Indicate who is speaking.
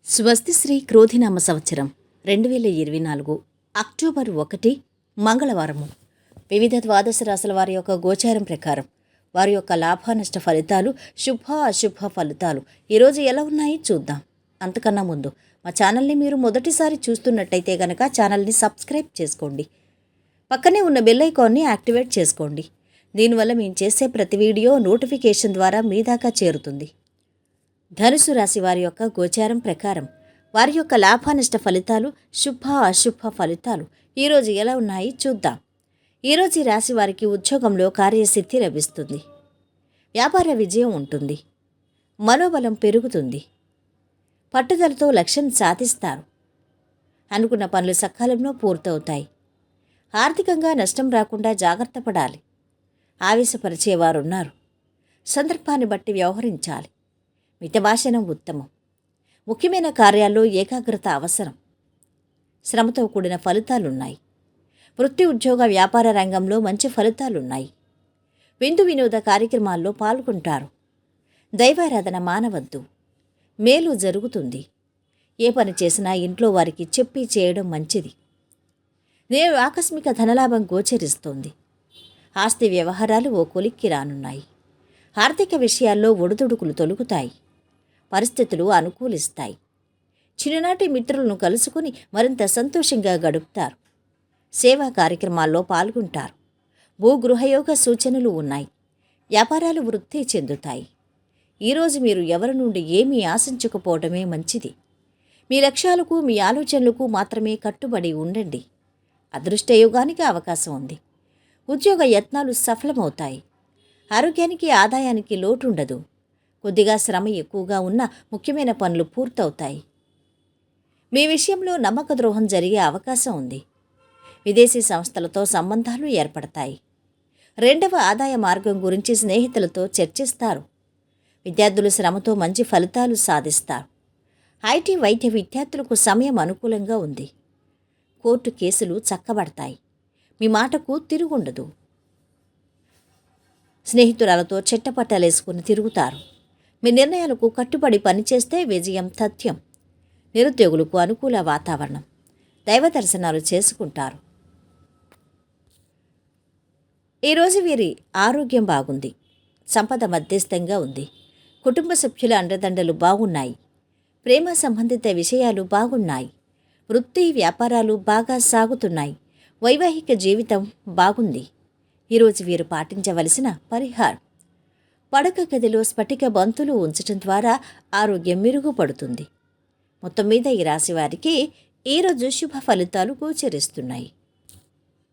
Speaker 1: స్వస్తి శ్రీ క్రోధినామ సంవత్సరం 2024 అక్టోబర్ 1 మంగళవారము. వివిధ ద్వాదశ రాశుల వారి యొక్క గోచారం ప్రకారం వారి యొక్క లాభానష్ట ఫలితాలు, శుభ అశుభ ఫలితాలు ఈరోజు ఎలా ఉన్నాయి చూద్దాం. అంతకన్నా ముందు మా ఛానల్ని మీరు మొదటిసారి చూస్తున్నట్టయితే కనుక ఛానల్ని సబ్స్క్రైబ్ చేసుకోండి. పక్కనే ఉన్న బెల్ ఐకాన్ని యాక్టివేట్ చేసుకోండి. దీనివల్ల మేము చేసే ప్రతి వీడియో నోటిఫికేషన్ ద్వారా మీ దాకా చేరుతుంది. ధనుసు రాశి వారి యొక్క గోచారం ప్రకారం వారి యొక్క లాభానష్ట ఫలితాలు, శుభ అశుభ ఫలితాలు ఈరోజు ఎలా ఉన్నాయి చూద్దాం. ఈరోజు ఈ రాశి వారికి ఉద్యోగంలో కార్యసిద్ధి లభిస్తుంది. వ్యాపార విజయం ఉంటుంది. మనోబలం పెరుగుతుంది. పట్టుదలతో లక్ష్యం సాధిస్తారు. అనుకున్న పనులు సకాలంలో పూర్తవుతాయి. ఆర్థికంగా నష్టం రాకుండా జాగ్రత్త పడాలి. ఆవేశపరిచేవారున్నారు. సందర్భాన్ని బట్టి వ్యవహరించాలి. మితభాషణం ఉత్తమం. ముఖ్యమైన కార్యాల్లో ఏకాగ్రత అవసరం. శ్రమతో కూడిన ఫలితాలున్నాయి. వృత్తి, ఉద్యోగ, వ్యాపార రంగంలో మంచి ఫలితాలున్నాయి. విందు వినోద కార్యక్రమాల్లో పాల్గొంటారు. దైవారాధన మానవద్దు. మేలు జరుగుతుంది. ఏ పని చేసినా ఇంట్లో వారికి చెప్పి చేయడం మంచిది. నేడు ఆకస్మిక ధనలాభం గోచరిస్తోంది. ఆస్తి వ్యవహారాలు ఓ కొలిక్కి రానున్నాయి. ఆర్థిక విషయాల్లో ఒడిదుడుకులు తొలుగుతాయి. పరిస్థితులు అనుకూలిస్తాయి. చిన్ననాటి మిత్రులను కలుసుకుని మరింత సంతోషంగా గడుపుతారు. సేవా కార్యక్రమాల్లో పాల్గొంటారు. భూగృహయోగ సూచనలు ఉన్నాయి. వ్యాపారాలు వృద్ధి చెందుతాయి. ఈరోజు మీరు ఎవరి నుండి ఏమీ ఆశించకపోవడమే మంచిది. మీ లక్ష్యాలకు, మీ ఆలోచనలకు మాత్రమే కట్టుబడి ఉండండి. అదృష్టయోగానికి అవకాశం ఉంది. ఉద్యోగ యత్నాలు సఫలమవుతాయి. ఆరోగ్యానికి, ఆదాయానికి లోటుండదు. కొద్దిగా శ్రమ ఎక్కువగా ఉన్న ముఖ్యమైన పనులు పూర్తవుతాయి. మీ విషయంలో నమ్మక ద్రోహం జరిగే అవకాశం ఉంది. విదేశీ సంస్థలతో సంబంధాలు ఏర్పడతాయి. రెండవ ఆదాయ మార్గం గురించి స్నేహితులతో చర్చిస్తారు. విద్యార్థులు శ్రమతో మంచి ఫలితాలు సాధిస్తారు. ఐటీ, వైద్య విద్యార్థులకు సమయం అనుకూలంగా ఉంది. కోర్టు కేసులు చక్కబడతాయి. మీ మాటకు తిరుగుండదు. స్నేహితురాలతో చెట్టపట్టాలేసుకుని తిరుగుతారు. మీ నిర్ణయాలకు కట్టుబడి పనిచేస్తే విజయం తథ్యం. నిరుద్యోగులకు అనుకూల వాతావరణం. దైవ దర్శనాలు చేసుకుంటారు. ఈరోజు వీరి ఆరోగ్యం బాగుంది. సంపద మధ్యస్థంగా ఉంది. కుటుంబ సభ్యుల అండదండలు బాగున్నాయి. ప్రేమ సంబంధిత విషయాలు బాగున్నాయి. వృత్తి, వ్యాపారాలు బాగా సాగుతున్నాయి. వైవాహిక జీవితం బాగుంది. ఈరోజు వీరు పాటించవలసిన పరిహారం: పడక గదిలో స్ఫటిక బంతులు ఉంచటం ద్వారా ఆరోగ్యం మెరుగుపడుతుంది. మొత్తం మీద ఈ రాశి వారికి ఈరోజు శుభ ఫలితాలు గోచరిస్తున్నాయి.